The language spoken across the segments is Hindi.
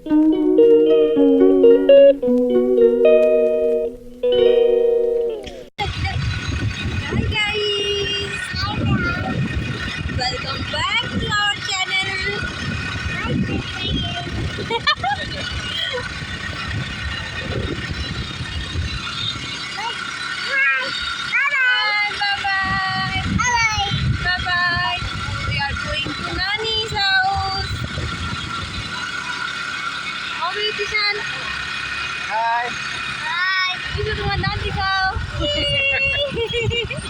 Welcome back to our channel. Bye-bye. We are going to Nani's house. How are you, Kishan? Hi. Kishan, तुम्हारा दांत दिखाओ.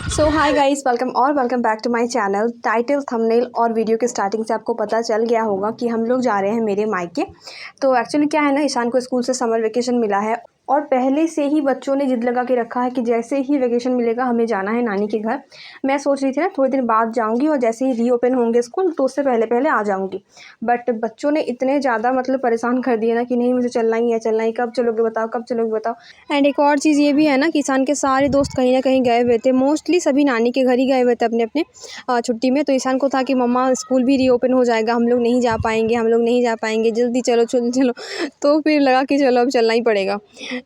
So hi guys, welcome back to my channel. Title, thumbnail और वीडियो के स्टार्टिंग से आपको पता चल गया होगा कि हम लोग जा रहे हैं मेरे मायके। तो एक्चुअली क्या है ना, ईशान को स्कूल से समर वेकेशन मिला है और पहले से ही बच्चों ने जिद लगा के रखा है कि जैसे ही वेकेशन मिलेगा हमें जाना है नानी के घर। मैं सोच रही थी ना थोड़े दिन बाद जाऊंगी और जैसे ही रीओपन होंगे स्कूल तो उससे पहले पहले आ जाऊंगी। बट बच्चों ने इतने ज़्यादा परेशान कर दिए ना कि नहीं मुझे चलना ही है, कब चलोगे बताओ, कब चलोगे बताओ। एंड एक और चीज़ ये भी है ना कि ईशान के सारे दोस्त कहीं ना कहीं गए हुए थे, मोस्टली सभी नानी के घर ही गए हुए थे अपने अपने छुट्टी में। तो ईशान को था कि मम्मा स्कूल भी रीओपन हो जाएगा, हम लोग नहीं जा पाएंगे, जल्दी चलो चलो। तो फिर लगा कि चलो अब चलना ही पड़ेगा।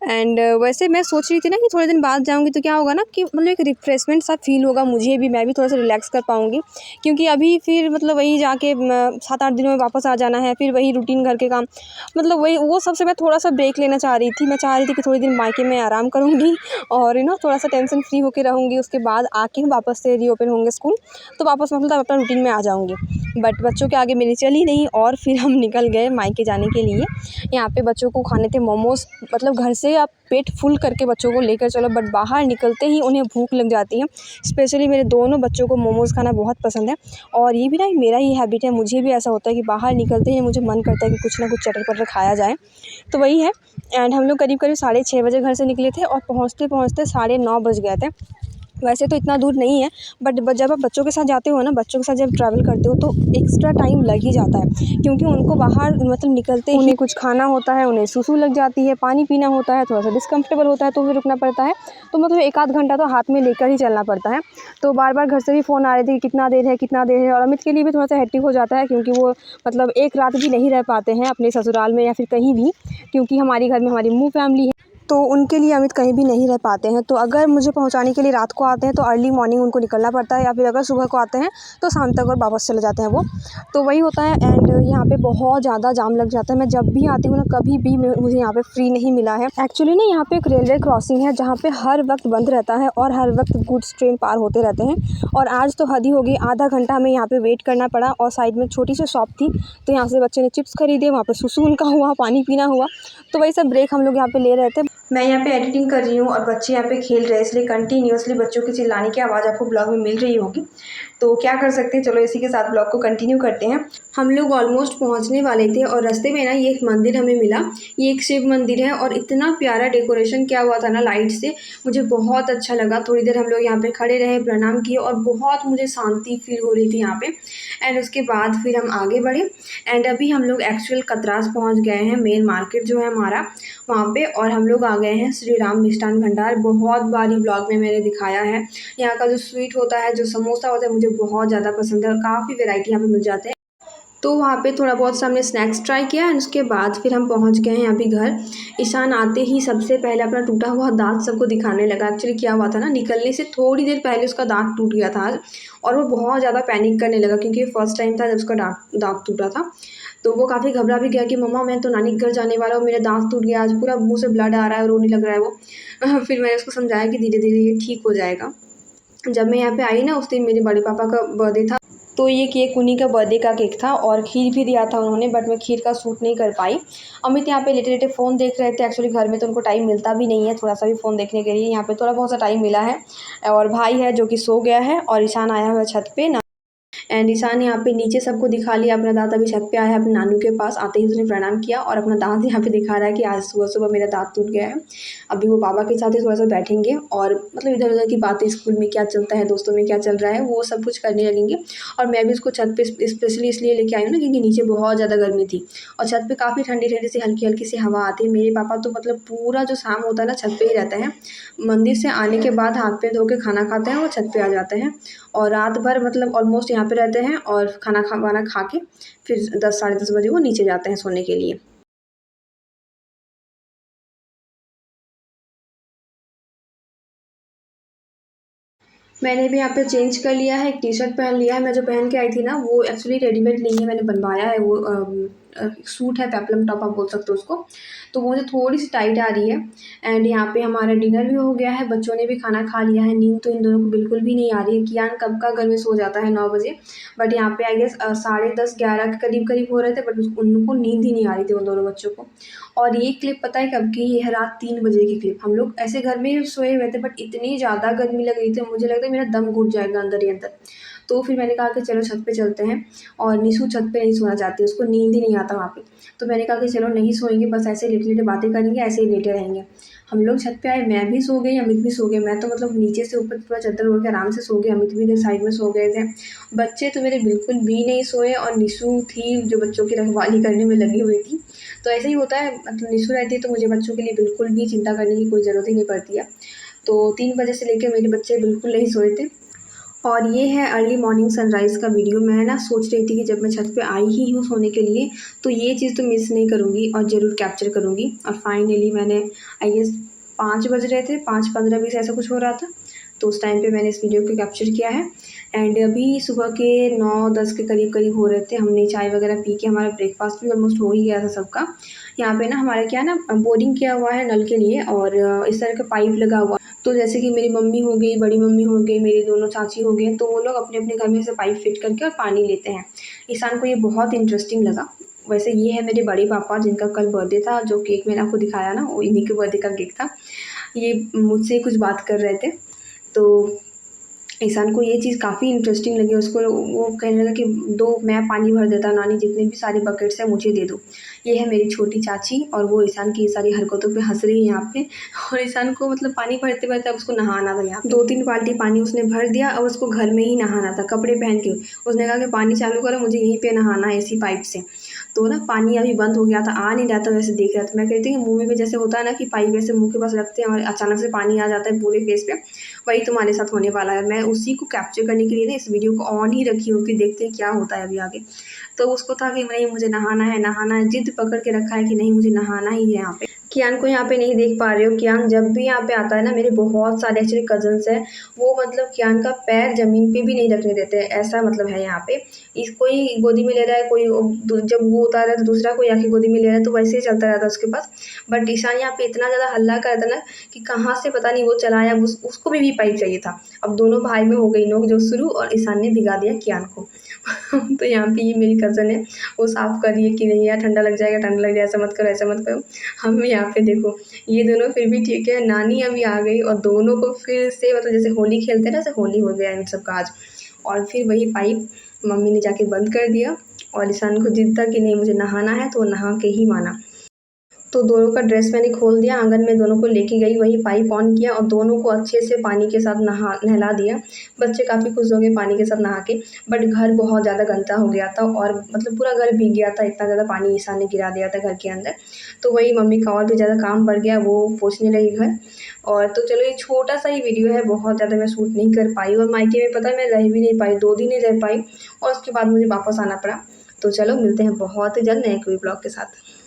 एंड वैसे मैं सोच रही थी ना कि थोड़े दिन बाद जाऊंगी तो क्या होगा ना कि एक रिफ्रेशमेंट सा फील होगा मुझे भी, मैं भी थोड़ा सा रिलैक्स कर पाऊंगी। क्योंकि अभी फिर वही जाके 7-8 दिनों में वापस आ जाना है, फिर वही रूटीन घर के काम, वही वो सबसे मैं थोड़ा सा ब्रेक लेना चाह रही थी। मैं चाह रही थी कि थोड़ी दिन मायके में आराम करूँगी और थोड़ा सा टेंशन फ्री होकर रहूँगी। उसके बाद आके वापस से रीओपन होंगे स्कूल तो वापस अपना रूटीन में आ जाऊँगी। बट बच्चों के आगे मेरी चली नहीं और फिर हम निकल गए मायके जाने के लिए। यहाँ पे बच्चों को खाने थे मोमोज़। घर से आप पेट फुल करके बच्चों को लेकर चलो, बट बाहर निकलते ही उन्हें भूख लग जाती है। स्पेशली मेरे दोनों बच्चों को मोमोज़ खाना बहुत पसंद है और ये भी ना मेरा ही हैबिट है, मुझे भी ऐसा होता है कि बाहर निकलते ही मुझे मन करता है कि कुछ ना कुछ चटर-पटर खाया जाए। तो वही है। एंड हम लोग करीब 6:30 बजे घर से निकले थे और पहुँचते 9:30 बज गए थे। वैसे तो इतना दूर नहीं है, बट जब आप बच्चों के साथ जाते हो ना, बच्चों के साथ जब ट्रैवल करते हो तो एक्स्ट्रा टाइम लग ही जाता है। क्योंकि उनको बाहर निकलते ही उन्हें कुछ खाना होता है, उन्हें सूसू लग जाती है, पानी पीना होता है, थोड़ा सा डिस्कम्फर्टेबल होता है तो फिर रुकना पड़ता है। तो 1 आध घंटा तो हाथ में लेकर ही चलना पड़ता है। तो बार बार घर से भी फ़ोन आ रहे थे कि कितना देर है। और अमित के लिए भी थोड़ा सा हेक्टिक हो जाता है क्योंकि वो एक रात भी नहीं रह पाते हैं अपने ससुराल में या फिर कहीं भी, क्योंकि हमारी घर में हमारी मूल फैमिली है। तो उनके लिए अमित कहीं भी नहीं रह पाते हैं। तो अगर मुझे पहुंचाने के लिए रात को आते हैं तो अर्ली मॉर्निंग उनको निकलना पड़ता है, या फिर अगर सुबह को आते हैं तो शाम तक और वापस चले जाते हैं वो। तो वही होता है। एंड यहाँ पे बहुत ज़्यादा जाम लग जाता है। मैं जब भी आती हूँ ना, कभी भी मुझे यहाँ पे फ्री नहीं मिला है। एक्चुअली ना यहाँ पे एक रेलवे क्रॉसिंग है जहाँ पे हर वक्त बंद रहता है और हर वक्त गुड्स ट्रेन पार होते रहते हैं। और आज तो हद ही हो गई, आधा घंटा हमें यहाँ पे वेट करना पड़ा। और साइड में छोटी सी शॉप थी तो यहाँ से बच्चे ने चिप्स खरीदे, वहाँ पर सुसु उनका हुआ, पानी पीना हुआ। तो वही सब ब्रेक हम लोग यहाँ पे ले रहे थे। मैं यहाँ पे एडिटिंग कर रही हूँ और बच्चे यहाँ पे खेल रहे हैं, इसलिए कंटिन्यूअसली बच्चों की चिल्लाने की आवाज़ आपको ब्लॉग में मिल रही होगी। तो क्या कर सकते हैं, चलो इसी के साथ ब्लॉग को कंटिन्यू करते हैं। हम लोग ऑलमोस्ट पहुँचने वाले थे और रास्ते में ना ये एक मंदिर हमें मिला। ये एक शिव मंदिर है और इतना प्यारा डेकोरेशन किया हुआ था ना लाइट से, मुझे बहुत अच्छा लगा। थोड़ी देर हम लोग यहाँ पे खड़े रहे, प्रणाम किए और बहुत मुझे शांति फील हो रही थी यहाँ पे। एंड उसके बाद फिर हम आगे बढ़े। एंड अभी हम लोग एक्चुअल कतरास पहुँच गए हैं, मेन मार्केट जो है हमारा वहाँ पे। और हम लोग आ गए हैं श्री राम मिष्ठान भंडार। बहुत बार ये ब्लॉग में मैंने दिखाया है। यहाँ का जो स्वीट होता है, जो समोसा होता है, मुझे बहुत ज़्यादा पसंद है और काफ़ी वैरायटी यहाँ पे मिल जाते हैं। तो वहाँ पे थोड़ा बहुत सा हमने स्नैक्स ट्राई किया एंड उसके बाद फिर हम पहुँच गए हैं अभी घर। ईशान आते ही सबसे पहले अपना टूटा हुआ दांत सबको दिखाने लगा। एक्चुअली क्या हुआ था ना, निकलने से थोड़ी देर पहले उसका दांत टूट गया था आज और वो बहुत ज़्यादा पैनिक करने लगा क्योंकि फर्स्ट टाइम था जब उसका दांत टूटा था। तो वो काफ़ी घबरा भी गया कि मम्मा मैं तो नानी के घर जाने वाला हूँ, मेरा दांत टूट गया, आज पूरा मुँह से ब्लड आ रहा है, रोने लग रहा है वो। फिर मैंने उसको समझाया कि धीरे धीरे ये ठीक हो जाएगा। जब मैं यहाँ पे आई ना, उस दिन मेरे बड़े पापा का बर्थडे था तो ये केक उन्हीं का बर्थडे का केक था और खीर भी दिया था उन्होंने, बट मैं खीर का सूट नहीं कर पाई। अमित यहाँ पे लेटे लेटे फ़ोन देख रहे थे। एक्चुअली घर में तो उनको टाइम मिलता भी नहीं है थोड़ा सा भी फ़ोन देखने के लिए, यहाँ पे थोड़ा बहुत सा टाइम मिला है। और भाई है जो कि सो गया है और ईशान आया हुआ छत पे ना। एंड ईशान यहाँ पे नीचे सबको दिखा लिया अपना दांत, अभी छत पे आया है अपने नानू के पास। आते ही उसने प्रणाम किया और अपना दांत यहाँ पे दिखा रहा है कि आज सुबह सुबह मेरा दांत टूट गया है। अभी वो पापा के साथ ही थोड़ा सा बैठेंगे और इधर उधर की बातें, स्कूल में क्या चलता है, दोस्तों में क्या चल रहा है, वो सब कुछ करने लगेंगे। और मैं भी उसको छत पे स्पेशली इसलिए लेके आई हूँ ना क्योंकि नीचे बहुत ज़्यादा गर्मी थी और छत पे काफ़ी ठंडी ठंडी सी हल्की हल्की सी हवा आती है। मेरे पापा तो पूरा जो शाम होता है ना छत पे ही रहते हैं। मंदिर से आने के बाद हाथ पैर धो के खाना खाते हैं और छत पे आ जाते हैं और रात भर ऑलमोस्ट यहाँ पे रहते हैं और खाना वाना खा के फिर 10 साढ़े 10 बजे वो नीचे जाते हैं सोने के लिए। मैंने भी यहाँ पे चेंज कर लिया है, एक टी शर्ट पहन लिया है। मैं जो पहन के आई थी ना वो एक्चुअली रेडीमेड नहीं है, मैंने बनवाया है। वो सूट है, पेप्लम टॉप आप बोल सकते हो उसको। तो वो मुझे थोड़ी सी टाइट आ रही है। एंड यहाँ पे हमारा डिनर भी हो गया है, बच्चों ने भी खाना खा लिया है। नींद तो इन दोनों को बिल्कुल भी नहीं आ रही है। कियान कब का घर में सो जाता है 9 बजे, बट यहाँ पे आई गेस 10:30-11 के करीब करीब हो रहे थे, बट उनको नींद ही नहीं आ रही थी उन दोनों बच्चों को। और ये क्लिप पता है कब की? ये है रात 3 बजे की क्लिप। हम लोग ऐसे घर में सोए हुए थे, बट इतनी ज़्यादा गर्मी लग रही थी, मुझे लगता है मेरा दम घुट जाएगा अंदर ही अंदर। तो फिर मैंने कहा कि चलो छत पे चलते हैं। और निशु छत पे नहीं सोना चाहती, उसको नींद ही नहीं आता वहाँ पे। तो मैंने कहा कि चलो नहीं सोएंगे, बस ऐसे लेटे-लेटे बातें करेंगे, ऐसे ही लेटे रहेंगे। हम लोग छत पे आए, मैं भी सो गई, अमित भी सो गए। मैं तो मतलब नीचे से ऊपर पूरा चादर ओढ़ के आराम से सो गई, अमित भी इधर साइड में सो गए थे। बच्चे तो मेरे बिल्कुल भी नहीं सोए, और निशु थी जो बच्चों की रखवाली करने में लगी हुई थी। तो ऐसा ही होता है, मतलब निशु रहती है तो मुझे बच्चों के लिए बिल्कुल भी चिंता करने की कोई ज़रूरत ही नहीं पड़ती है। तो 3 बजे से लेकर मेरे बच्चे बिल्कुल नहीं सोए थे। और ये है अर्ली मॉर्निंग सनराइज़ का वीडियो। मैं ना सोच रही थी कि जब मैं छत पे आई ही हूँ सोने के लिए, तो ये चीज़ तो मिस नहीं करूँगी और ज़रूर कैप्चर करूँगी। और फाइनली मैंने आई गेस 5 बज रहे थे, 5:15-20 ऐसा कुछ हो रहा था। तो उस टाइम पे मैंने इस वीडियो को कैप्चर किया है। एंड अभी सुबह के 9-10 के करीब हो रहे थे। हमने चाय वगैरह पी के, हमारा ब्रेकफास्ट भी ऑलमोस्ट हो ही गया था सबका। यहाँ पे ना हमारे क्या है ना, बोरिंग किया हुआ है नल के लिए, और इस तरह का पाइप लगा हुआ। तो जैसे कि मेरी मम्मी हो गई, बड़ी मम्मी हो गई, मेरी दोनों चाची हो गए, तो वो लोग अपने-अपने घर में से पाइप फिट करके और पानी लेते हैं। ईशान को ये बहुत इंटरेस्टिंग लगा। वैसे ये है मेरे बड़े पापा, जिनका कल बर्थडे था। जो केक मैंने आपको दिखाया ना, वो इन्हीं के बर्थडे का केक था। ये मुझसे कुछ बात कर रहे थे, तो ईशान को ये चीज़ काफ़ी इंटरेस्टिंग लगी। उसको वो कहने लगा कि दो, मैं पानी भर देता हूँ नानी, जितने भी सारे बकेट्स हैं मुझे दे दो। ये है मेरी छोटी चाची, और वो ईशान की सारी हरकतों पे हँस रही है यहाँ पे। और ईशान को मतलब पानी भरते-भरते अब उसको नहाना था यहाँ पे। 2-3 बाल्टी पानी उसने भर दिया, अब उसको घर में ही नहाना था कपड़े पहन के। उसने कहा कि पानी चालू करो, मुझे यहीं पे नहाना है इसी पाइप से। तो ना पानी अभी बंद हो गया था, आ नहीं रहा था, वैसे देख रहा था। मैं कहती हूँ मूवी में जैसे होता है ना कि पाइप ऐसे मुँह के पास रखते हैं और अचानक से पानी आ जाता है पूरे फेस पे, वही तुम्हारे साथ होने वाला है। मैं उसी को कैप्चर करने के लिए ना इस वीडियो को ऑन ही रखी हूँ कि देखते हैं क्या होता है अभी आगे। तो उसको था कि नहीं मुझे नहाना है, ज़िद पकड़ के रखा है कि नहीं मुझे नहाना ही है यहाँ पे। कियान को यहाँ पे नहीं देख पा रहे हो, कियान जब भी यहाँ पे आता है ना, मेरे बहुत सारे एक्चुअली कज़न्स हैं, वो मतलब कियान का पैर ज़मीन पे भी नहीं रखने देते हैं, ऐसा मतलब है यहाँ पे। इस कोई गोदी में ले रहा है, कोई जब वो उतार रहा है तो दूसरा कोई आके गोदी में ले रहा है, तो वैसे ही चलता रहता है उसके पास। बट ईशान यहाँ पे इतना ज़्यादा हल्ला कर रहा था ना कि कहाँ से पता नहीं वो चला आया, उसको भी पाइप चाहिए था। अब दोनों भाई में हो गई नोक-झोंक शुरू, और ईशान ने भिगा दिया कियान को। तो यहाँ पे ये मेरी कज़न है, वो साफ़ कर रही है कि नहीं यार ठंडा लग जाएगा, ठंडा लग जाएगा, ऐसा मत करो, ऐसा मत करो। हम यहाँ पे देखो, ये दोनों फिर भी ठीक है, नानी अभी आ गई और दोनों को फिर से मतलब जैसे होली खेलते हैं ना, ऐसे होली हो गया इन सब का आज। और फिर वही पाइप मम्मी ने जाके बंद कर दिया, और ईशान को ज़िद था कि नहीं मुझे नहाना है, तो वो नहा के ही माना। तो दोनों का ड्रेस मैंने खोल दिया, आंगन में दोनों को लेके गई, वही पाइप ऑन किया और दोनों को अच्छे से पानी के साथ नहला दिया। बच्चे काफ़ी खुश हो गए पानी के साथ नहा के, बट घर बहुत ज़्यादा गंदा हो गया था, और मतलब पूरा घर भीग गया था, इतना ज़्यादा पानी ईशान ने गिरा दिया था घर के अंदर। तो वही मम्मी का और भी ज़्यादा काम बढ़ गया, वो पोंछने लगी घर। और तो चलो ये छोटा-सा ही वीडियो है, बहुत ज़्यादा मैं शूट नहीं कर पाई, और मायके में पता है मैं रह भी नहीं पाई, 2 दिन ही रह पाई, और उसके बाद मुझे वापस आना पड़ा। तो चलो मिलते हैं बहुत ही जल्द नए कोई ब्लॉग के साथ।